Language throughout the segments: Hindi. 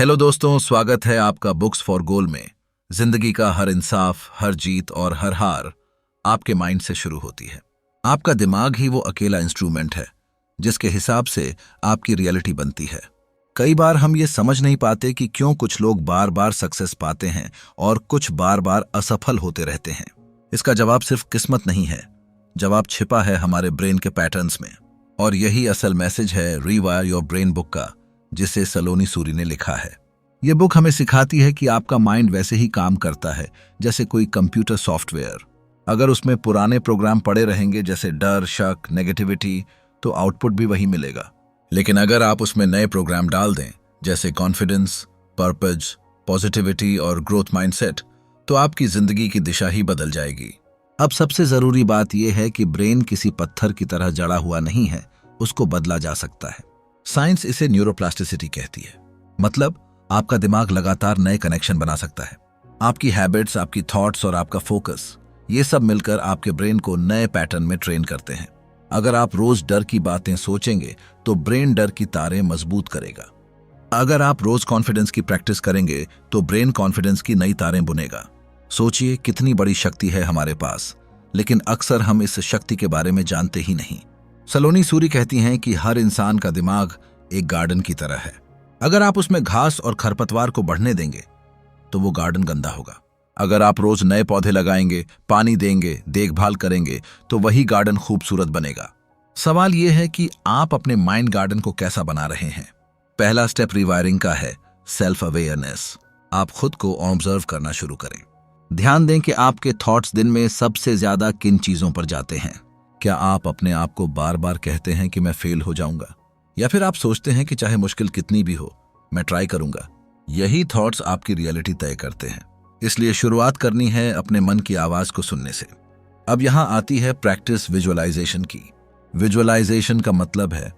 हेलो दोस्तों, स्वागत है आपका बुक्स फॉर गोल में। जिंदगी का हर इंसाफ, हर जीत और हर हार आपके माइंड से शुरू होती है। आपका दिमाग ही वो अकेला इंस्ट्रूमेंट है जिसके हिसाब से आपकी रियलिटी बनती है। कई बार हम ये समझ नहीं पाते कि क्यों कुछ लोग बार बार सक्सेस पाते हैं और कुछ बार बार असफल होते रहते हैं। इसका जवाब सिर्फ किस्मत नहीं है, जवाब छिपा है हमारे ब्रेन के पैटर्न्स में। और यही असल मैसेज है रीवायर योर ब्रेन बुक का, जिसे सलोनी सूरी ने लिखा है। यह बुक हमें सिखाती है कि आपका माइंड वैसे ही काम करता है जैसे कोई कंप्यूटर सॉफ्टवेयर। अगर उसमें पुराने प्रोग्राम पड़े रहेंगे जैसे डर, शक, नेगेटिविटी, तो आउटपुट भी वही मिलेगा। लेकिन अगर आप उसमें नए प्रोग्राम डाल दें जैसे कॉन्फिडेंस, पर्पज, पॉजिटिविटी और ग्रोथ माइंडसेट, तो आपकी जिंदगी की दिशा ही बदल जाएगी। अब सबसे जरूरी बात यह है कि ब्रेन किसी पत्थर की तरह जड़ा हुआ नहीं है, उसको बदला जा सकता है। साइंस इसे न्यूरोप्लास्टिसिटी कहती है। मतलब आपका दिमाग लगातार नए कनेक्शन बना सकता है। आपकी हैबिट्स, आपकी थॉट्स और आपका फोकस, ये सब मिलकर आपके ब्रेन को नए पैटर्न में ट्रेन करते हैं। अगर आप रोज डर की बातें सोचेंगे तो ब्रेन डर की तारें मजबूत करेगा। अगर आप रोज कॉन्फिडेंस की प्रैक्टिस करेंगे तो ब्रेन कॉन्फिडेंस की नई तारें बुनेगा। सोचिए कितनी बड़ी शक्ति है हमारे पास, लेकिन अक्सर हम इस शक्ति के बारे में जानते ही नहीं। सलोनी सूरी कहती हैं कि हर इंसान का दिमाग एक गार्डन की तरह है। अगर आप उसमें घास और खरपतवार को बढ़ने देंगे तो वो गार्डन गंदा होगा। अगर आप रोज नए पौधे लगाएंगे, पानी देंगे, देखभाल करेंगे, तो वही गार्डन खूबसूरत बनेगा। सवाल यह है कि आप अपने माइंड गार्डन को कैसा बना रहे हैं। पहला स्टेप रिवायरिंग का है, सेल्फ अवेयरनेस। आप खुद को ऑब्जर्व करना शुरू करें। ध्यान दें कि आपके थॉट्स दिन में सबसे ज्यादा किन चीजों पर जाते हैं। क्या आप अपने आप को बार बार कहते हैं कि मैं फेल हो जाऊंगा, या फिर आप सोचते हैं कि चाहे मुश्किल कितनी भी हो मैं ट्राई करूंगा। यही थॉट्स आपकी रियलिटी तय करते हैं। इसलिए शुरुआत करनी है अपने मन की आवाज को सुनने से। अब यहां आती है प्रैक्टिस विजुअलाइजेशन की। विजुअलाइजेशन का मतलब है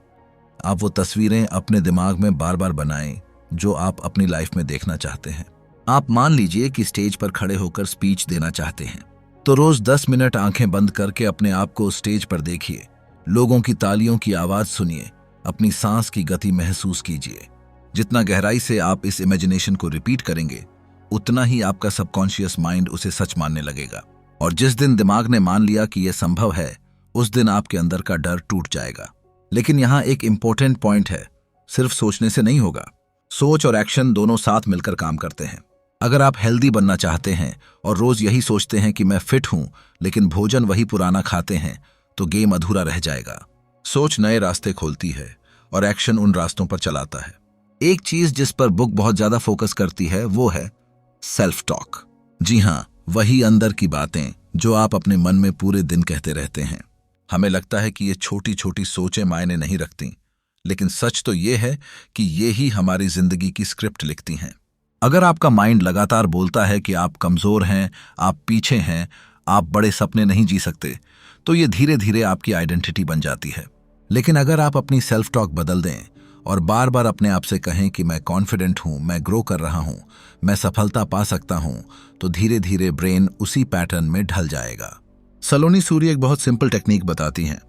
आप वो तस्वीरें अपने दिमाग में बार बार बनाएं जो आप अपनी लाइफ में देखना चाहते हैं। आप मान लीजिए कि स्टेज पर खड़े होकर स्पीच देना चाहते हैं, तो रोज 10 मिनट आंखें बंद करके अपने आप को स्टेज पर देखिए। लोगों की तालियों की आवाज सुनिए, अपनी सांस की गति महसूस कीजिए। जितना गहराई से आप इस इमेजिनेशन को रिपीट करेंगे, उतना ही आपका सबकॉन्शियस माइंड उसे सच मानने लगेगा। और जिस दिन दिमाग ने मान लिया कि यह संभव है, उस दिन आपके अंदर का डर टूट जाएगा। लेकिन यहाँ एक इंपॉर्टेंट पॉइंट है, सिर्फ सोचने से नहीं होगा। सोच और एक्शन दोनों साथ मिलकर काम करते हैं। अगर आप हेल्दी बनना चाहते हैं और रोज यही सोचते हैं कि मैं फिट हूं, लेकिन भोजन वही पुराना खाते हैं, तो गेम अधूरा रह जाएगा। सोच नए रास्ते खोलती है और एक्शन उन रास्तों पर चलाता है। एक चीज जिस पर बुक बहुत ज्यादा फोकस करती है वो है सेल्फ टॉक। जी हाँ, वही अंदर की बातें जो आप अपने मन में पूरे दिन कहते रहते हैं। हमें लगता है कि ये छोटी छोटी सोचें मायने नहीं रखती, लेकिन सच तो ये है कि ये ही हमारी जिंदगी की स्क्रिप्ट लिखती हैं। अगर आपका माइंड लगातार बोलता है कि आप कमजोर हैं, आप पीछे हैं, आप बड़े सपने नहीं जी सकते, तो ये धीरे धीरे आपकी आइडेंटिटी बन जाती है। लेकिन अगर आप अपनी सेल्फ टॉक बदल दें और बार बार अपने आप से कहें कि मैं कॉन्फिडेंट हूं, मैं ग्रो कर रहा हूं, मैं सफलता पा सकता हूं, तो धीरे धीरे ब्रेन उसी पैटर्न में ढल जाएगा। सलोनी सूरी एक बहुत सिंपल टेक्निक बताती हैं।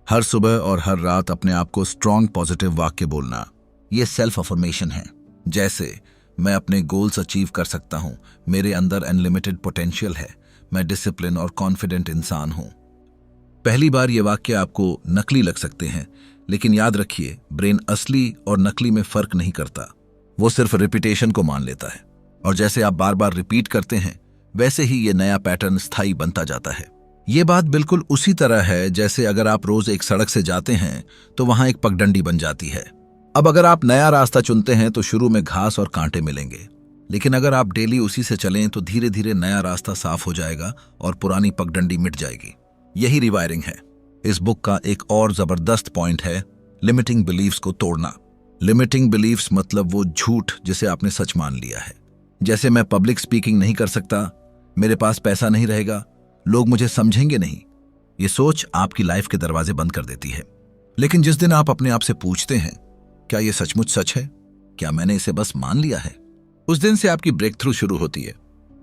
हर सुबह और हर रात अपने आप को स्ट्रॉन्ग पॉजिटिव वाक्य बोलना। ये सेल्फ अफर्मेशन है। जैसे मैं अपने गोल्स अचीव कर सकता हूं, मेरे अंदर अनलिमिटेड पोटेंशियल है, मैं डिसिप्लिन और कॉन्फिडेंट इंसान हूं। पहली बार ये वाक्य आपको नकली लग सकते हैं, लेकिन याद रखिए, ब्रेन असली और नकली में फर्क नहीं करता। वो सिर्फ रिपीटेशन को मान लेता है। और जैसे आप बार बार रिपीट करते हैं, वैसे ही ये नया पैटर्न स्थायी बनता जाता है। ये बात बिल्कुल उसी तरह है जैसे अगर आप रोज एक सड़क से जाते हैं तो वहां एक पगडंडी बन जाती है। अब अगर आप नया रास्ता चुनते हैं तो शुरू में घास और कांटे मिलेंगे, लेकिन अगर आप डेली उसी से चलें तो धीरे धीरे नया रास्ता साफ हो जाएगा और पुरानी पगडंडी मिट जाएगी। यही रिवायरिंग है। इस बुक का एक और जबरदस्त पॉइंट है लिमिटिंग बिलीव्स को तोड़ना। लिमिटिंग बिलीव्स मतलब वो झूठ जिसे आपने सच मान लिया है। जैसे मैं पब्लिक स्पीकिंग नहीं कर सकता, मेरे पास पैसा नहीं रहेगा, लोग मुझे समझेंगे नहीं। ये सोच आपकी लाइफ के दरवाजे बंद कर देती है। लेकिन जिस दिन आप अपने आप से पूछते हैं, क्या ये सचमुच सच है, क्या मैंने इसे बस मान लिया है, उस दिन से आपकी ब्रेक थ्रू शुरू होती है।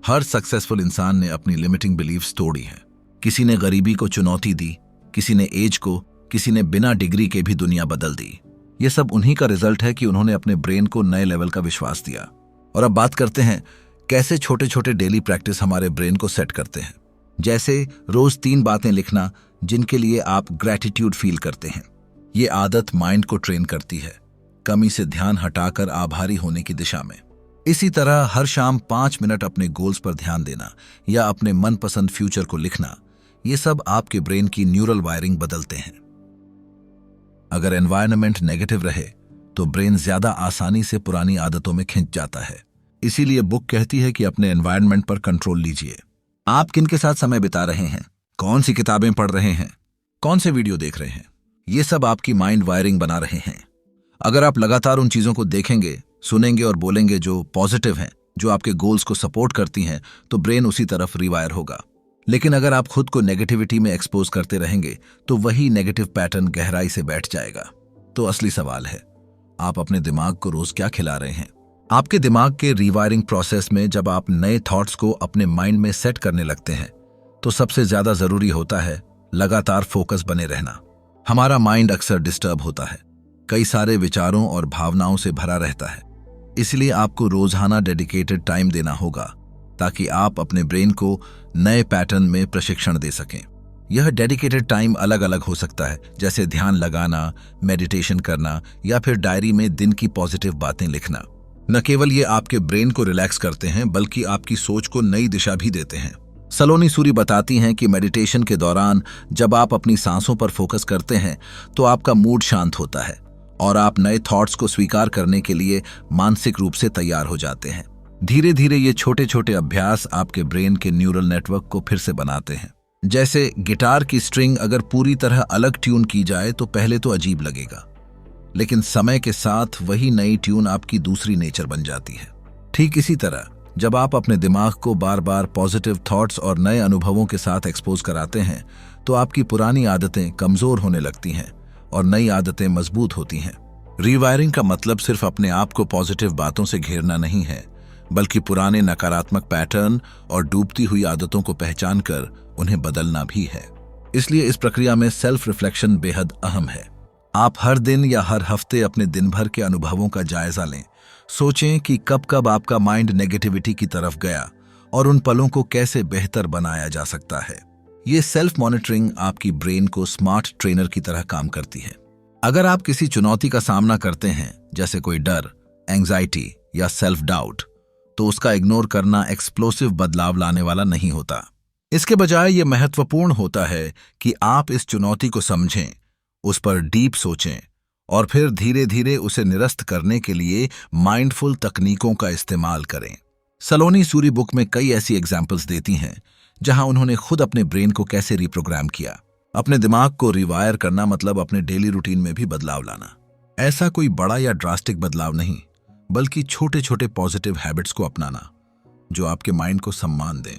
हर सक्सेसफुल इंसान ने अपनी लिमिटिंग बिलीव्स तोड़ी हैं। किसी ने गरीबी को चुनौती दी, किसी ने एज को, किसी ने बिना डिग्री के भी दुनिया बदल दी। ये सब उन्हीं का रिजल्ट है कि उन्होंने अपने ब्रेन को नए लेवल का विश्वास दिया। और अब बात करते हैं कैसे छोटे छोटे डेली प्रैक्टिस हमारे ब्रेन को सेट करते हैं। जैसे रोज 3 बातें लिखना जिनके लिए आप ग्रैटिट्यूड फील करते हैं। ये आदत माइंड को ट्रेन करती है, कमी से ध्यान हटाकर आभारी होने की दिशा में। इसी तरह हर शाम 5 मिनट अपने गोल्स पर ध्यान देना या अपने मनपसंद फ्यूचर को लिखना, ये सब आपके ब्रेन की न्यूरल वायरिंग बदलते हैं। अगर एनवायरनमेंट नेगेटिव रहे तो ब्रेन ज्यादा आसानी से पुरानी आदतों में खिंच जाता है। इसीलिए बुक कहती है कि अपने एनवायरनमेंट पर कंट्रोल लीजिए। आप किनके साथ समय बिता रहे हैं, कौन सी किताबें पढ़ रहे हैं, कौन से वीडियो देख रहे हैं, ये सब आपकी माइंड वायरिंग बना रहे हैं। अगर आप लगातार उन चीजों को देखेंगे, सुनेंगे और बोलेंगे जो पॉजिटिव हैं, जो आपके गोल्स को सपोर्ट करती हैं, तो ब्रेन उसी तरफ रिवायर होगा। लेकिन अगर आप खुद को नेगेटिविटी में एक्सपोज करते रहेंगे तो वही नेगेटिव पैटर्न गहराई से बैठ जाएगा। तो असली सवाल है, आप अपने दिमाग को रोज क्या खिला रहे हैं? आपके दिमाग के रिवायरिंग प्रोसेस में जब आप नए थॉट्स को अपने माइंड में सेट करने लगते हैं तो सबसे ज्यादा जरूरी होता है लगातार फोकस बने रहना। हमारा माइंड अक्सर डिस्टर्ब होता है, कई सारे विचारों और भावनाओं से भरा रहता है। इसलिए आपको रोजाना डेडिकेटेड टाइम देना होगा ताकि आप अपने ब्रेन को नए पैटर्न में प्रशिक्षण दे सकें। यह डेडिकेटेड टाइम अलग अलग हो सकता है, जैसे ध्यान लगाना, मेडिटेशन करना या फिर डायरी में दिन की पॉजिटिव बातें लिखना। न केवल ये आपके ब्रेन को रिलैक्स करते हैं बल्कि आपकी सोच को नई दिशा भी देते हैं। सलोनी सूरी बताती हैं कि मेडिटेशन के दौरान जब आप अपनी सांसों पर फोकस करते हैं तो आपका मूड शांत होता है और आप नए थॉट्स को स्वीकार करने के लिए मानसिक रूप से तैयार हो जाते हैं। धीरे धीरे ये छोटे छोटे अभ्यास आपके ब्रेन के न्यूरल नेटवर्क को फिर से बनाते हैं। जैसे गिटार की स्ट्रिंग अगर पूरी तरह अलग ट्यून की जाए तो पहले तो अजीब लगेगा, लेकिन समय के साथ वही नई ट्यून आपकी दूसरी नेचर बन जाती है। ठीक इसी तरह जब आप अपने दिमाग को बार बार पॉजिटिव थॉट्स और नए अनुभवों के साथ एक्सपोज कराते हैं तो आपकी पुरानी आदतें कमजोर होने लगती हैं और नई आदतें मजबूत होती हैं। रीवायरिंग का मतलब सिर्फ अपने आप को पॉजिटिव बातों से घेरना नहीं है, बल्कि पुराने नकारात्मक पैटर्न और डूबती हुई आदतों को पहचान कर उन्हें बदलना भी है। इसलिए इस प्रक्रिया में सेल्फ रिफ्लेक्शन बेहद अहम है। आप हर दिन या हर हफ्ते अपने दिन भर के अनुभवों का जायजा लें। सोचें कि कब कब आपका माइंड नेगेटिविटी की तरफ गया और उन पलों को कैसे बेहतर बनाया जा सकता है। ये सेल्फ मॉनिटरिंग आपकी ब्रेन को स्मार्ट ट्रेनर की तरह काम करती है। अगर आप किसी चुनौती का सामना करते हैं, जैसे कोई डर, एंग्जाइटी या सेल्फ डाउट, तो उसका इग्नोर करना एक्सप्लोसिव बदलाव लाने वाला नहीं होता। इसके बजाय ये महत्वपूर्ण होता है कि आप इस चुनौती को समझें, उस पर डीप सोचें और फिर धीरे धीरे उसे निरस्त करने के लिए माइंडफुल तकनीकों का इस्तेमाल करें। सलोनी सूरी बुक में कई ऐसी एग्जाम्पल्स देती हैं जहां उन्होंने खुद अपने ब्रेन को कैसे रिप्रोग्राम किया। अपने दिमाग को रिवायर करना मतलब अपने डेली रूटीन में भी बदलाव लाना। ऐसा कोई बड़ा या ड्रास्टिक बदलाव नहीं, बल्कि छोटे छोटे पॉजिटिव हैबिट्स को अपनाना जो आपके माइंड को सम्मान दें।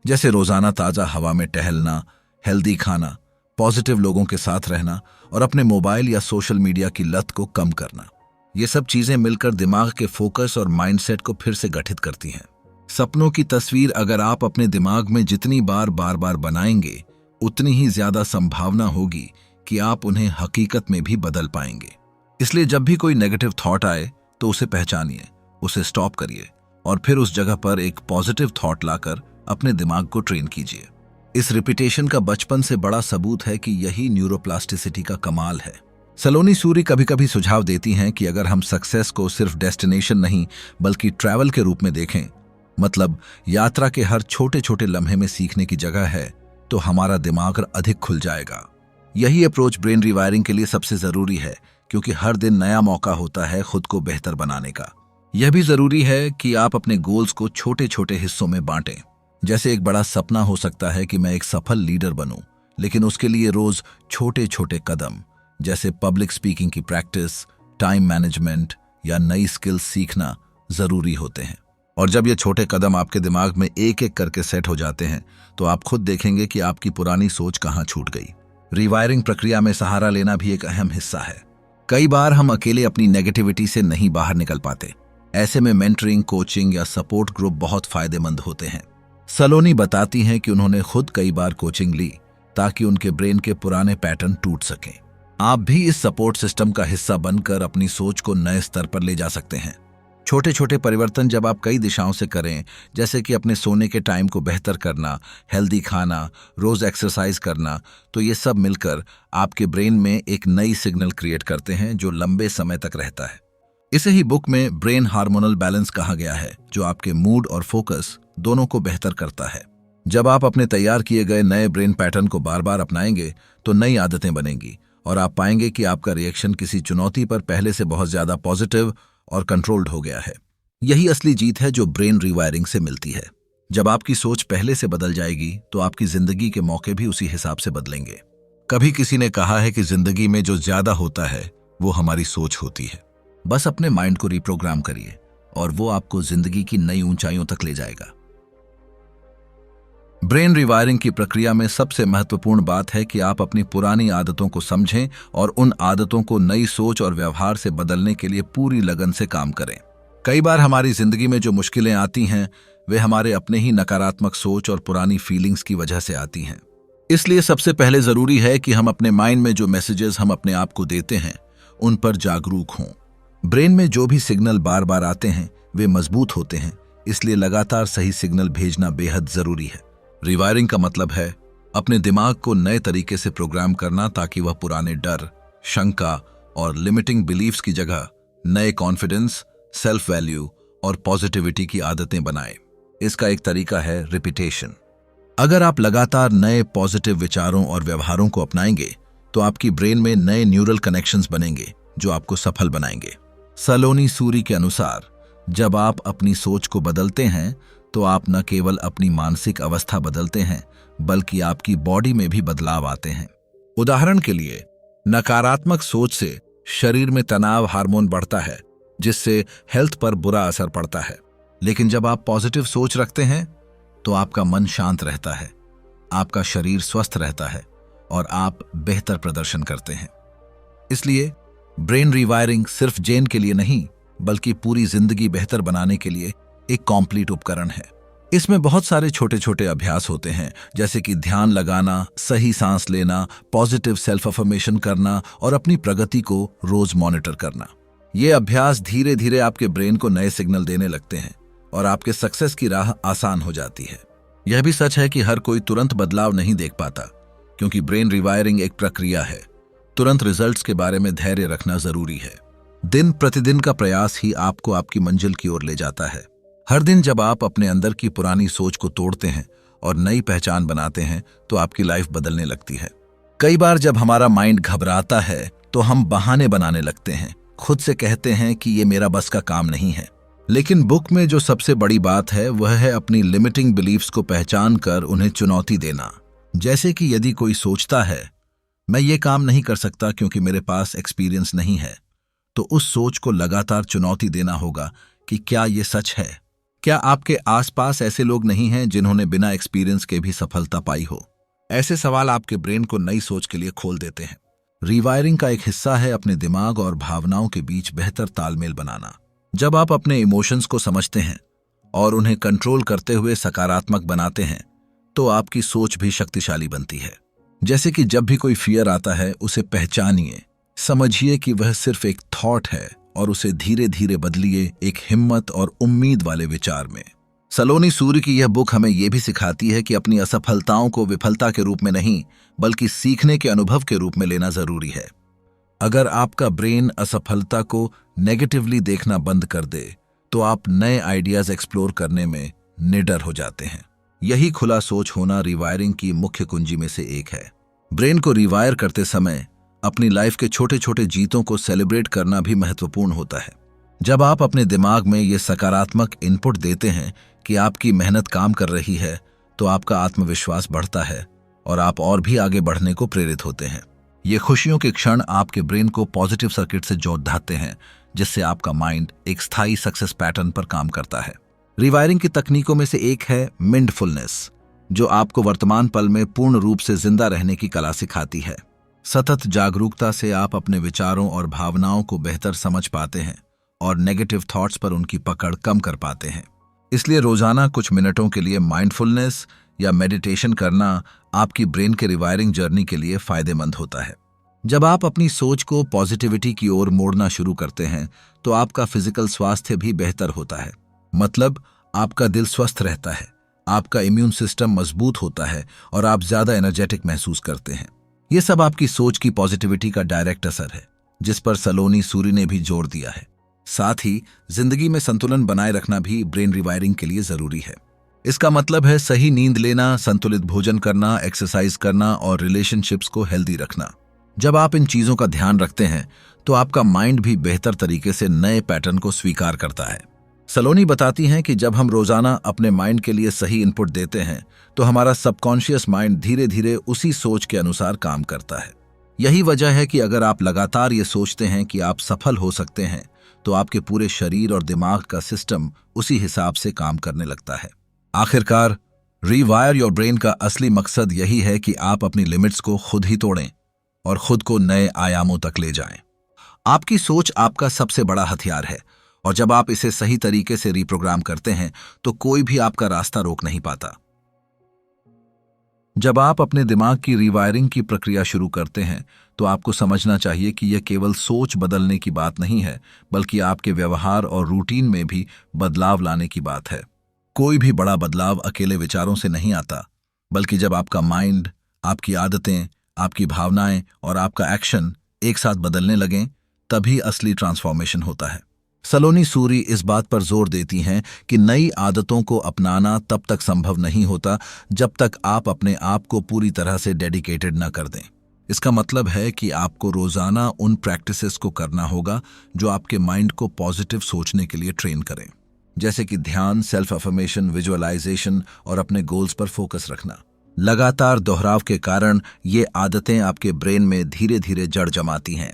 जैसे रोजाना ताज़ा हवा में टहलना, हेल्दी खाना, पॉजिटिव लोगों के साथ रहना और अपने मोबाइल या सोशल मीडिया की लत को कम करना। ये सब चीजें मिलकर दिमाग के फोकस और माइंडसेट को फिर से गठित करती हैं। सपनों की तस्वीर अगर आप अपने दिमाग में जितनी बार बार बनाएंगे, उतनी ही ज्यादा संभावना होगी कि आप उन्हें हकीकत में भी बदल पाएंगे। इसलिए जब भी कोई नेगेटिव थॉट आए तो उसे पहचानिए, उसे स्टॉप करिए और फिर उस जगह पर एक पॉजिटिव थॉट लाकर अपने दिमाग को ट्रेन कीजिए। इस रिपीटेशन का बचपन से बड़ा सबूत है कि यही न्यूरोप्लास्टिसिटी का कमाल है। सलोनी सूरी कभी कभी सुझाव देती हैं कि अगर हम सक्सेस को सिर्फ डेस्टिनेशन नहीं बल्कि ट्रैवल के रूप में देखें, मतलब यात्रा के हर छोटे छोटे लम्हे में सीखने की जगह है, तो हमारा दिमाग अधिक खुल जाएगा। यही अप्रोच ब्रेन रिवायरिंग के लिए सबसे जरूरी है, क्योंकि हर दिन नया मौका होता है खुद को बेहतर बनाने का। यह भी जरूरी है कि आप अपने गोल्स को छोटे छोटे हिस्सों में बांटें। जैसे एक बड़ा सपना हो सकता है कि मैं एक सफल लीडर बनूं, लेकिन उसके लिए रोज छोटे छोटे कदम जैसे पब्लिक स्पीकिंग की प्रैक्टिस, टाइम मैनेजमेंट या नई स्किल्स सीखना जरूरी होते हैं। और जब ये छोटे कदम आपके दिमाग में एक एक करके सेट हो जाते हैं तो आप खुद देखेंगे कि आपकी पुरानी सोच कहाँ छूट गई। रिवायरिंग प्रक्रिया में सहारा लेना भी एक अहम हिस्सा है। कई बार हम अकेले अपनी नेगेटिविटी से नहीं बाहर निकल पाते। ऐसे में मेंटरिंग, कोचिंग या सपोर्ट ग्रुप बहुत फायदेमंद होते हैं। सलोनी बताती हैं कि उन्होंने खुद कई बार कोचिंग ली ताकि उनके ब्रेन के पुराने पैटर्न टूट सकें। आप भी इस सपोर्ट सिस्टम का हिस्सा बनकर अपनी सोच को नए स्तर पर ले जा सकते हैं। छोटे छोटे परिवर्तन जब आप कई दिशाओं से करें, जैसे कि अपने सोने के टाइम को बेहतर करना, हेल्दी खाना, रोज एक्सरसाइज करना, तो ये सब मिलकर आपके ब्रेन में एक नई सिग्नल क्रिएट करते हैं जो लंबे समय तक रहता है। इसे ही बुक में ब्रेन हार्मोनल बैलेंस कहा गया है, जो आपके मूड और फोकस दोनों को बेहतर करता है। जब आप अपने तैयार किए गए नए ब्रेन पैटर्न को बार बार अपनाएंगे तो नई आदतें बनेंगी और आप पाएंगे कि आपका रिएक्शन किसी चुनौती पर पहले से बहुत ज्यादा पॉजिटिव और कंट्रोल्ड हो गया है। यही असली जीत है जो ब्रेन रीवायरिंग से मिलती है। जब आपकी सोच पहले से बदल जाएगी तो आपकी जिंदगी के मौके भी उसी हिसाब से बदलेंगे। कभी किसी ने कहा है कि जिंदगी में जो ज्यादा होता है वो हमारी सोच होती है। बस अपने माइंड को रिप्रोग्राम करिए और वो आपको जिंदगी की नई ऊंचाइयों तक ले जाएगा। ब्रेन रिवायरिंग की प्रक्रिया में सबसे महत्वपूर्ण बात है कि आप अपनी पुरानी आदतों को समझें और उन आदतों को नई सोच और व्यवहार से बदलने के लिए पूरी लगन से काम करें। कई बार हमारी जिंदगी में जो मुश्किलें आती हैं वे हमारे अपने ही नकारात्मक सोच और पुरानी फीलिंग्स की वजह से आती हैं। इसलिए सबसे पहले जरूरी है कि हम अपने माइंड में जो मैसेजेस हम अपने आप को देते हैं उन पर जागरूक हों। ब्रेन में जो भी सिग्नल बार बार आते हैं वे मजबूत होते हैं, इसलिए लगातार सही सिग्नल भेजना बेहद जरूरी है। रिवायरिंग का मतलब है अपने दिमाग को नए तरीके से प्रोग्राम करना ताकि वह पुराने डर, शंका और लिमिटिंग बिलीफ्स की जगह नए कॉन्फिडेंस, सेल्फ वैल्यू और पॉजिटिविटी की आदतें बनाए। इसका एक तरीका है रिपीटेशन। अगर आप लगातार नए पॉजिटिव विचारों और व्यवहारों को अपनाएंगे तो आपकी ब्रेन में नए न्यूरल कनेक्शंस बनेंगे जो आपको सफल बनाएंगे। सलोनी सूरी के अनुसार जब आप अपनी सोच को बदलते हैं तो आप न केवल अपनी मानसिक अवस्था बदलते हैं बल्कि आपकी बॉडी में भी बदलाव आते हैं। उदाहरण के लिए, नकारात्मक सोच से शरीर में तनाव हार्मोन बढ़ता है जिससे हेल्थ पर बुरा असर पड़ता है, लेकिन जब आप पॉजिटिव सोच रखते हैं तो आपका मन शांत रहता है, आपका शरीर स्वस्थ रहता है और आप बेहतर प्रदर्शन करते हैं। इसलिए ब्रेन रिवायरिंग सिर्फ जेन के लिए नहीं बल्कि पूरी जिंदगी बेहतर बनाने के लिए एक कंप्लीट उपकरण है। इसमें बहुत सारे छोटे छोटे अभ्यास होते हैं, जैसे कि ध्यान लगाना, सही सांस लेना, पॉजिटिव सेल्फ अफर्मेशन करना और अपनी प्रगति को रोज मॉनिटर करना। ये अभ्यास धीरे धीरे आपके ब्रेन को नए सिग्नल देने लगते हैं और आपके सक्सेस की राह आसान हो जाती है। यह भी सच है कि हर कोई तुरंत बदलाव नहीं देख पाता, क्योंकि ब्रेन रिवायरिंग एक प्रक्रिया है। तुरंत रिजल्ट्स के बारे में धैर्य रखना जरूरी है। दिन प्रतिदिन का प्रयास ही आपको आपकी मंजिल की ओर ले जाता है। हर दिन जब आप अपने अंदर की पुरानी सोच को तोड़ते हैं और नई पहचान बनाते हैं तो आपकी लाइफ बदलने लगती है। कई बार जब हमारा माइंड घबराता है तो हम बहाने बनाने लगते हैं, खुद से कहते हैं कि ये मेरा बस का काम नहीं है। लेकिन बुक में जो सबसे बड़ी बात है वह है अपनी लिमिटिंग बिलीफ्स को पहचान कर उन्हें चुनौती देना। जैसे कि यदि कोई सोचता है मैं ये काम नहीं कर सकता क्योंकि मेरे पास एक्सपीरियंस नहीं है, तो उस सोच को लगातार चुनौती देना होगा कि क्या ये सच है। क्या आपके आसपास ऐसे लोग नहीं हैं जिन्होंने बिना एक्सपीरियंस के भी सफलता पाई हो? ऐसे सवाल आपके ब्रेन को नई सोच के लिए खोल देते हैं। रिवायरिंग का एक हिस्सा है अपने दिमाग और भावनाओं के बीच बेहतर तालमेल बनाना। जब आप अपने इमोशंस को समझते हैं और उन्हें कंट्रोल करते हुए सकारात्मक बनाते हैं तो आपकी सोच भी शक्तिशाली बनती है। जैसे कि जब भी कोई फियर आता है उसे पहचानिए, समझिए कि वह सिर्फ एक थॉट है और उसे धीरे धीरे बदलिए एक हिम्मत और उम्मीद वाले विचार में। सलोनी सूरी की यह बुक हमें यह भी सिखाती है कि अपनी असफलताओं को विफलता के रूप में नहीं बल्कि सीखने के अनुभव के रूप में लेना जरूरी है। अगर आपका ब्रेन असफलता को नेगेटिवली देखना बंद कर दे तो आप नए आइडियाज एक्सप्लोर करने में निडर हो जाते हैं। यही खुला सोच होना रिवायरिंग की मुख्य कुंजी में से एक है। ब्रेन को रिवायर करते समय अपनी लाइफ के छोटे छोटे जीतों को सेलिब्रेट करना भी महत्वपूर्ण होता है। जब आप अपने दिमाग में ये सकारात्मक इनपुट देते हैं कि आपकी मेहनत काम कर रही है तो आपका आत्मविश्वास बढ़ता है और आप और भी आगे बढ़ने को प्रेरित होते हैं। ये खुशियों के क्षण आपके ब्रेन को पॉजिटिव सर्किट से जोड़ते हैं, जिससे आपका माइंड एक स्थायी सक्सेस पैटर्न पर काम करता है। रिवायरिंग की तकनीकों में से एक है माइंडफुलनेस, जो आपको वर्तमान पल में पूर्ण रूप से जिंदा रहने की कला सिखाती है। सतत जागरूकता से आप अपने विचारों और भावनाओं को बेहतर समझ पाते हैं और नेगेटिव थॉट्स पर उनकी पकड़ कम कर पाते हैं। इसलिए रोजाना कुछ मिनटों के लिए माइंडफुलनेस या मेडिटेशन करना आपकी ब्रेन के रिवायरिंग जर्नी के लिए फायदेमंद होता है। जब आप अपनी सोच को पॉजिटिविटी की ओर मोड़ना शुरू करते हैं तो आपका फिजिकल स्वास्थ्य भी बेहतर होता है। मतलब आपका दिल स्वस्थ रहता है, आपका इम्यून सिस्टम मजबूत होता है और आप ज्यादा एनर्जेटिक महसूस करते हैं। ये सब आपकी सोच की पॉजिटिविटी का डायरेक्ट असर है, जिस पर सलोनी सूरी ने भी जोर दिया है। साथ ही जिंदगी में संतुलन बनाए रखना भी ब्रेन रिवायरिंग के लिए जरूरी है। इसका मतलब है सही नींद लेना, संतुलित भोजन करना, एक्सरसाइज करना और रिलेशनशिप्स को हेल्दी रखना। जब आप इन चीजों का ध्यान रखते हैं तो आपका माइंड भी बेहतर तरीके से नए पैटर्न को स्वीकार करता है। सलोनी बताती हैं कि जब हम रोजाना अपने माइंड के लिए सही इनपुट देते हैं तो हमारा सबकॉन्शियस माइंड धीरे धीरे उसी सोच के अनुसार काम करता है। यही वजह है कि अगर आप लगातार ये सोचते हैं कि आप सफल हो सकते हैं तो आपके पूरे शरीर और दिमाग का सिस्टम उसी हिसाब से काम करने लगता है। आखिरकार रीवायर योर ब्रेन का असली मकसद यही है कि आप अपनी लिमिट्स को खुद ही तोड़ें और खुद को नए आयामों तक ले जाएं। आपकी सोच आपका सबसे बड़ा हथियार है और जब आप इसे सही तरीके से रिप्रोग्राम करते हैं तो कोई भी आपका रास्ता रोक नहीं पाता। जब आप अपने दिमाग की रीवायरिंग की प्रक्रिया शुरू करते हैं तो आपको समझना चाहिए कि यह केवल सोच बदलने की बात नहीं है, बल्कि आपके व्यवहार और रूटीन में भी बदलाव लाने की बात है। कोई भी बड़ा बदलाव अकेले विचारों से नहीं आता, बल्कि जब आपका माइंड, आपकी आदतें, आपकी भावनाएं और आपका एक्शन एक साथ बदलने लगें, तभी असली ट्रांसफॉर्मेशन होता है। सलोनी सूरी इस बात पर जोर देती हैं कि नई आदतों को अपनाना तब तक संभव नहीं होता जब तक आप अपने आप को पूरी तरह से डेडिकेटेड न कर दें। इसका मतलब है कि आपको रोजाना उन प्रैक्टिसेस को करना होगा जो आपके माइंड को पॉजिटिव सोचने के लिए ट्रेन करें, जैसे कि ध्यान, सेल्फ अफर्मेशन, विजुअलाइजेशन और अपने गोल्स पर फोकस रखना। लगातार दोहराव के कारण ये आदतें आपके ब्रेन में धीरे धीरे जड़ जमाती हैं।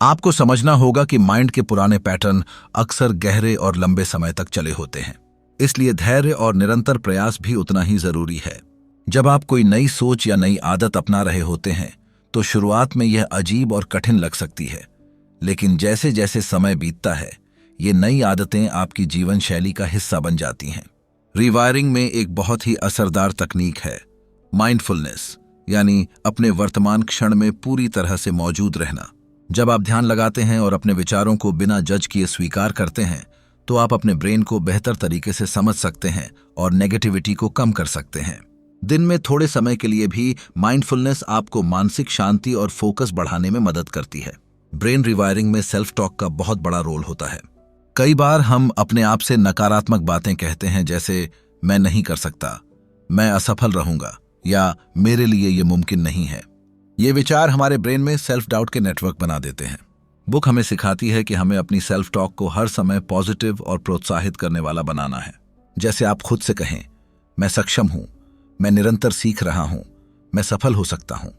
आपको समझना होगा कि माइंड के पुराने पैटर्न अक्सर गहरे और लंबे समय तक चले होते हैं, इसलिए धैर्य और निरंतर प्रयास भी उतना ही जरूरी है। जब आप कोई नई सोच या नई आदत अपना रहे होते हैं तो शुरुआत में यह अजीब और कठिन लग सकती है, लेकिन जैसे जैसे समय बीतता है ये नई आदतें आपकी जीवन शैली का हिस्सा बन जाती हैं। रिवायरिंग में एक बहुत ही असरदार तकनीक है माइंडफुलनेस, यानी अपने वर्तमान क्षण में पूरी तरह से मौजूद रहना। जब आप ध्यान लगाते हैं और अपने विचारों को बिना जज किए स्वीकार करते हैं तो आप अपने ब्रेन को बेहतर तरीके से समझ सकते हैं और नेगेटिविटी को कम कर सकते हैं। दिन में थोड़े समय के लिए भी माइंडफुलनेस आपको मानसिक शांति और फोकस बढ़ाने में मदद करती है। ब्रेन रिवायरिंग में सेल्फ टॉक का बहुत बड़ा रोल होता है। कई बार हम अपने आप से नकारात्मक बातें कहते हैं, जैसे मैं नहीं कर सकता, मैं असफल रहूंगा या मेरे लिए ये मुमकिन नहीं है। ये विचार हमारे ब्रेन में सेल्फ डाउट के नेटवर्क बना देते हैं। बुक हमें सिखाती है कि हमें अपनी सेल्फ टॉक को हर समय पॉजिटिव और प्रोत्साहित करने वाला बनाना है। जैसे आप खुद से कहें, मैं सक्षम हूं, मैं निरंतर सीख रहा हूं, मैं सफल हो सकता हूं।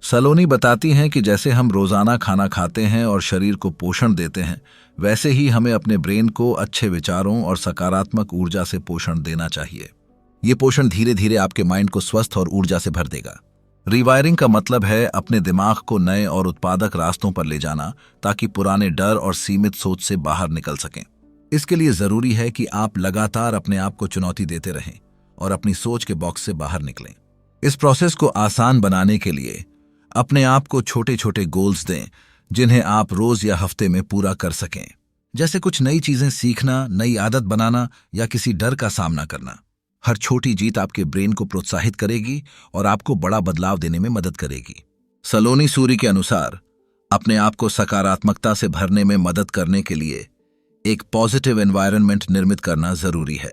सलोनी बताती हैं कि जैसे हम रोजाना खाना खाते हैं और शरीर को पोषण देते हैं, वैसे ही हमें अपने ब्रेन को अच्छे विचारों और सकारात्मक ऊर्जा से पोषण देना चाहिए। ये पोषण धीरे धीरे आपके माइंड को स्वस्थ और ऊर्जा से भर देगा। रिवायरिंग का मतलब है अपने दिमाग को नए और उत्पादक रास्तों पर ले जाना, ताकि पुराने डर और सीमित सोच से बाहर निकल सकें। इसके लिए जरूरी है कि आप लगातार अपने आप को चुनौती देते रहें और अपनी सोच के बॉक्स से बाहर निकलें। इस प्रोसेस को आसान बनाने के लिए अपने आप को छोटे छोटे गोल्स दें जिन्हें आप रोज या हफ्ते में पूरा कर सकें, जैसे कुछ नई चीजें सीखना, नई आदत बनाना या किसी डर का सामना करना। हर छोटी जीत आपके ब्रेन को प्रोत्साहित करेगी और आपको बड़ा बदलाव देने में मदद करेगी। सलोनी सूरी के अनुसार अपने आप को सकारात्मकता से भरने में मदद करने के लिए एक पॉजिटिव एनवायरनमेंट निर्मित करना जरूरी है।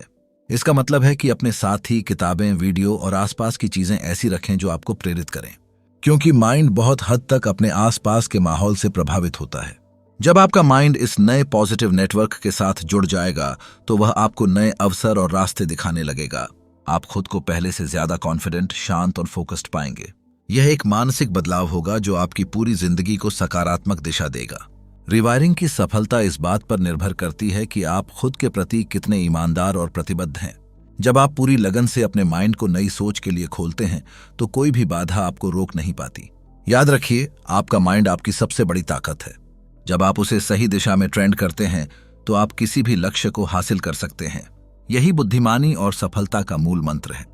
इसका मतलब है कि अपने साथ ही किताबें, वीडियो और आसपास की चीजें ऐसी रखें जो आपको प्रेरित करें, क्योंकि माइंड बहुत हद तक अपने आसपास के माहौल से प्रभावित होता है। जब आपका माइंड इस नए पॉजिटिव नेटवर्क के साथ जुड़ जाएगा तो वह आपको नए अवसर और रास्ते दिखाने लगेगा। आप खुद को पहले से ज्यादा कॉन्फिडेंट, शांत और फोकस्ड पाएंगे। यह एक मानसिक बदलाव होगा जो आपकी पूरी जिंदगी को सकारात्मक दिशा देगा। रिवायरिंग की सफलता इस बात पर निर्भर करती है कि आप खुद के प्रति कितने ईमानदार और प्रतिबद्ध हैं। जब आप पूरी लगन से अपने माइंड को नई सोच के लिए खोलते हैं तो कोई भी बाधा आपको रोक नहीं पाती। याद रखिए, आपका माइंड आपकी सबसे बड़ी ताकत है। जब आप उसे सही दिशा में ट्रेंड करते हैं तो आप किसी भी लक्ष्य को हासिल कर सकते हैं। यही बुद्धिमानी और सफलता का मूल मंत्र है।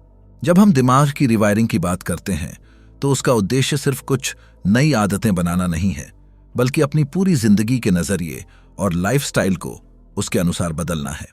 जब हम दिमाग की रिवायरिंग की बात करते हैं तो उसका उद्देश्य सिर्फ कुछ नई आदतें बनाना नहीं है, बल्कि अपनी पूरी जिंदगी के नजरिए और लाइफस्टाइल को उसके अनुसार बदलना है।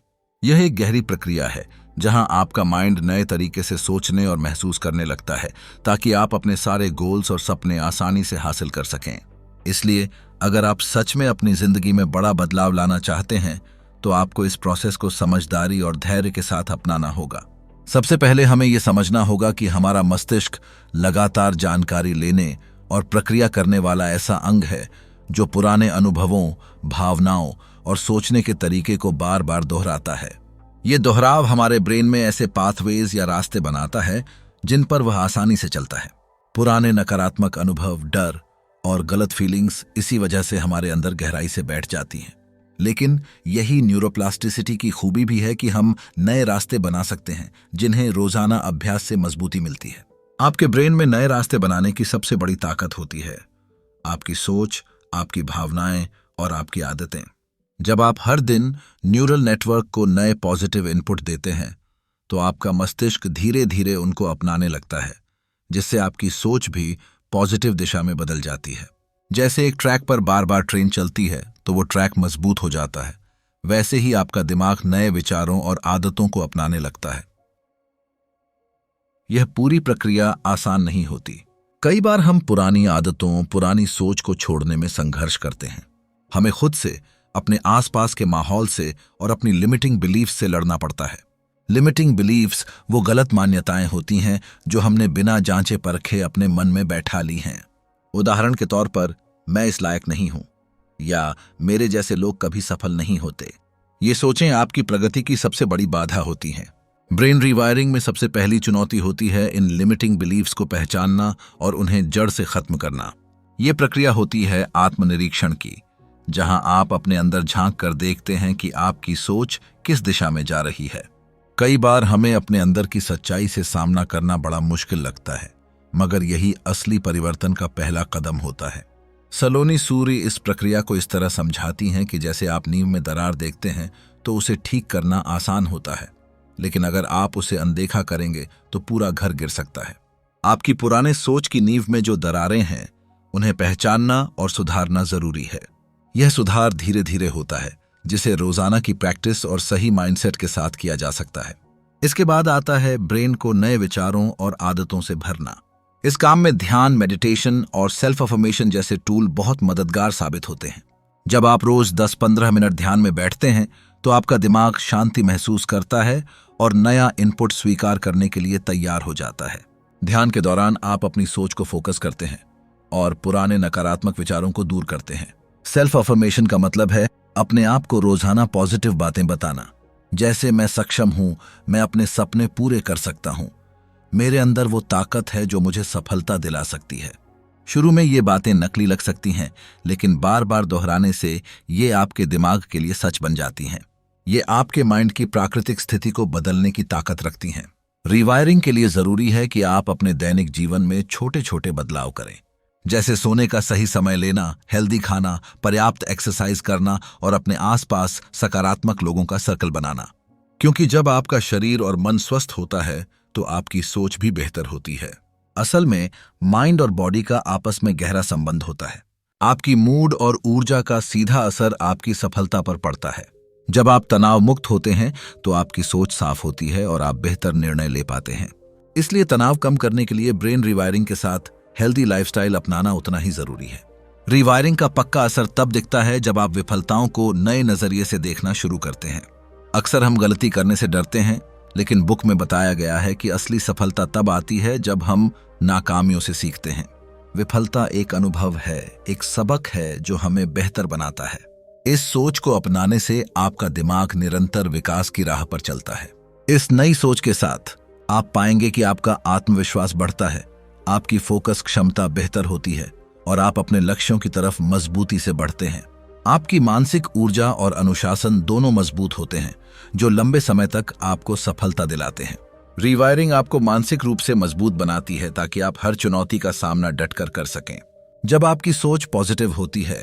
यह एक गहरी प्रक्रिया है जहां आपका माइंड नए तरीके से सोचने और महसूस करने लगता है, ताकि आप अपने सारे गोल्स और सपने आसानी से हासिल कर सकें। इसलिए अगर आप सच में अपनी जिंदगी में बड़ा बदलाव लाना चाहते हैं तो आपको इस प्रोसेस को समझदारी और धैर्य के साथ अपनाना होगा। सबसे पहले हमें यह समझना होगा कि हमारा मस्तिष्क लगातार जानकारी लेने और प्रक्रिया करने वाला ऐसा अंग है जो पुराने अनुभवों, भावनाओं और सोचने के तरीके को बार बार दोहराता है। ये दोहराव हमारे ब्रेन में ऐसे पाथवेज या रास्ते बनाता है जिन पर वह आसानी से चलता है। पुराने नकारात्मक अनुभव, डर और गलत फीलिंग्स इसी वजह से हमारे अंदर गहराई से बैठ जाती हैं। लेकिन यही न्यूरोप्लास्टिसिटी की खूबी भी है कि हम नए रास्ते बना सकते हैं जिन्हें रोजाना अभ्यास से मजबूती मिलती है। आपके ब्रेन में नए रास्ते बनाने की सबसे बड़ी ताकत होती है आपकी सोच, आपकी भावनाएं और आपकी आदतें। जब आप हर दिन न्यूरल नेटवर्क को नए पॉजिटिव इनपुट देते हैं तो आपका मस्तिष्क धीरे धीरे उनको अपनाने लगता है, जिससे आपकी सोच भी पॉजिटिव दिशा में बदल जाती है। जैसे एक ट्रैक पर बार बार ट्रेन चलती है तो वो ट्रैक मजबूत हो जाता है, वैसे ही आपका दिमाग नए विचारों और आदतों को अपनाने लगता है। यह पूरी प्रक्रिया आसान नहीं होती। कई बार हम पुरानी आदतों, पुरानी सोच को छोड़ने में संघर्ष करते हैं। हमें खुद से, अपने आसपास के माहौल से और अपनी लिमिटिंग बिलीफ्स से लड़ना पड़ता है। लिमिटिंग बिलीफ्स वो गलत मान्यताएं होती हैं जो हमने बिना जांचे परखे अपने मन में बैठा ली हैं। उदाहरण के तौर पर, मैं इस लायक नहीं हूं या मेरे जैसे लोग कभी सफल नहीं होते। ये सोचें आपकी प्रगति की सबसे बड़ी बाधा होती हैं। ब्रेन रीवायरिंग में सबसे पहली चुनौती होती है इन लिमिटिंग बिलीफ्स को पहचानना और उन्हें जड़ से खत्म करना। ये प्रक्रिया होती है आत्मनिरीक्षण की, जहां आप अपने अंदर झांक कर देखते हैं कि आपकी सोच किस दिशा में जा रही है। कई बार हमें अपने अंदर की सच्चाई से सामना करना बड़ा मुश्किल लगता है, मगर यही असली परिवर्तन का पहला कदम होता है। सलोनी सूरी इस प्रक्रिया को इस तरह समझाती हैं कि जैसे आप नींव में दरार देखते हैं तो उसे ठीक करना आसान होता है, लेकिन अगर आप उसे अनदेखा करेंगे तो पूरा घर गिर सकता है। आपकी पुराने सोच की नींव में जो दरारें हैं उन्हें पहचानना और सुधारना जरूरी है। यह सुधार धीरे धीरे होता है, जिसे रोजाना की प्रैक्टिस और सही माइंडसेट के साथ किया जा सकता है। इसके बाद आता है ब्रेन को नए विचारों और आदतों से भरना। इस काम में ध्यान, मेडिटेशन और सेल्फ अफर्मेशन जैसे टूल बहुत मददगार साबित होते हैं। जब आप रोज 10-15 मिनट ध्यान में बैठते हैं तो आपका दिमाग शांति महसूस करता है और नया इनपुट स्वीकार करने के लिए तैयार हो जाता है। ध्यान के दौरान आप अपनी सोच को फोकस करते हैं और पुराने नकारात्मक विचारों को दूर करते हैं। सेल्फ अफर्मेशन का मतलब है अपने आप को रोजाना पॉजिटिव बातें बताना, जैसे मैं सक्षम हूं, मैं अपने सपने पूरे कर सकता हूं, मेरे अंदर वो ताकत है जो मुझे सफलता दिला सकती है। शुरू में ये बातें नकली लग सकती हैं, लेकिन बार बार दोहराने से ये आपके दिमाग के लिए सच बन जाती हैं। ये आपके माइंड की प्राकृतिक स्थिति को बदलने की ताकत रखती हैं। रिवायरिंग के लिए जरूरी है कि आप अपने दैनिक जीवन में छोटे छोटे बदलाव करें, जैसे सोने का सही समय लेना, हेल्दी खाना, पर्याप्त एक्सरसाइज करना और अपने आसपास सकारात्मक लोगों का सर्कल बनाना। क्योंकि जब आपका शरीर और मन स्वस्थ होता है तो आपकी सोच भी बेहतर होती है। असल में माइंड और बॉडी का आपस में गहरा संबंध होता है। आपकी मूड और ऊर्जा का सीधा असर आपकी सफलता पर पड़ता है। जब आप तनाव मुक्त होते हैं तो आपकी सोच साफ होती है और आप बेहतर निर्णय ले पाते हैं। इसलिए तनाव कम करने के लिए ब्रेन रिवायरिंग के साथ हेल्दी लाइफस्टाइल अपनाना उतना ही जरूरी है। रिवायरिंग का पक्का असर तब दिखता है जब आप विफलताओं को नए नजरिए से देखना शुरू करते हैं। अक्सर हम गलती करने से डरते हैं, लेकिन बुक में बताया गया है कि असली सफलता तब आती है जब हम नाकामियों से सीखते हैं। विफलता एक अनुभव है, एक सबक है जो हमें बेहतर बनाता है। इस सोच को अपनाने से आपका दिमाग निरंतर विकास की राह पर चलता है। इस नई सोच के साथ आप पाएंगे कि आपका आत्मविश्वास बढ़ता है, आपकी फोकस क्षमता बेहतर होती है और आप अपने लक्ष्यों की तरफ मजबूती से बढ़ते हैं। आपकी मानसिक ऊर्जा और अनुशासन दोनों मजबूत होते हैं, जो लंबे समय तक आपको सफलता दिलाते हैं। रिवायरिंग आपको मानसिक रूप से मजबूत बनाती है ताकि आप हर चुनौती का सामना डटकर कर सकें। जब आपकी सोच पॉजिटिव होती है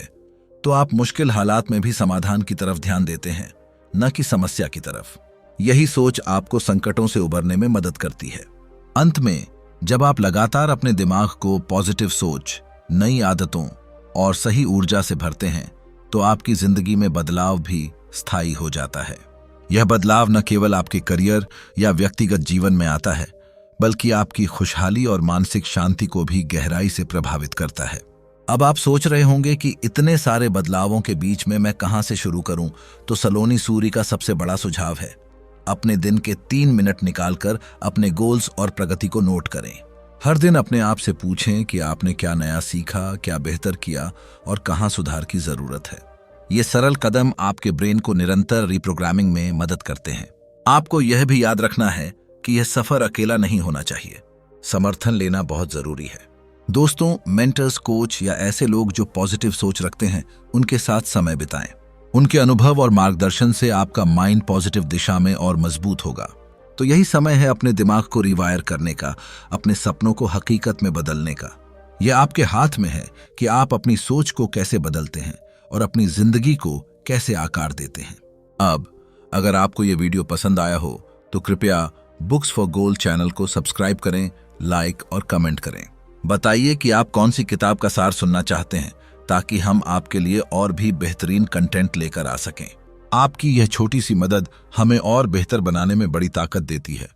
तो आप मुश्किल हालात में भी समाधान की तरफ ध्यान देते हैं, न कि समस्या की तरफ। यही सोच आपको संकटों से उबरने में मदद करती है। अंत में जब आप लगातार अपने दिमाग को पॉजिटिव सोच, नई आदतों और सही ऊर्जा से भरते हैं तो आपकी जिंदगी में बदलाव भी स्थायी हो जाता है। यह बदलाव न केवल आपके करियर या व्यक्तिगत जीवन में आता है, बल्कि आपकी खुशहाली और मानसिक शांति को भी गहराई से प्रभावित करता है। अब आप सोच रहे होंगे कि इतने सारे बदलावों के बीच में मैं कहां से शुरू करूं, तो सलोनी सूरी का सबसे बड़ा सुझाव है, अपने दिन के 3 मिनट निकालकर अपने गोल्स और प्रगति को नोट करें। हर दिन अपने आप से पूछें कि आपने क्या नया सीखा, क्या बेहतर किया और कहां सुधार की जरूरत है। ये सरल कदम आपके ब्रेन को निरंतर रिप्रोग्रामिंग में मदद करते हैं। आपको यह भी याद रखना है कि यह सफर अकेला नहीं होना चाहिए। समर्थन लेना बहुत जरूरी है। दोस्तों, मेंटर्स, कोच या ऐसे लोग जो पॉजिटिव सोच रखते हैं, उनके साथ समय बिताएं। उनके अनुभव और मार्गदर्शन से आपका माइंड पॉजिटिव दिशा में और मजबूत होगा। तो यही समय है अपने दिमाग को रिवायर करने का, अपने सपनों को हकीकत में बदलने का। यह आपके हाथ में है कि आप अपनी सोच को कैसे बदलते हैं और अपनी जिंदगी को कैसे आकार देते हैं। अब अगर आपको यह वीडियो पसंद आया हो तो कृपया बुक्स फॉर गोल चैनल को सब्सक्राइब करें, लाइक और कमेंट करें। बताइए कि आप कौन सी किताब का सार सुनना चाहते हैं, ताकि हम आपके लिए और भी बेहतरीन कंटेंट लेकर आ सकें। आपकी यह छोटी सी मदद हमें और बेहतर बनाने में बड़ी ताकत देती है।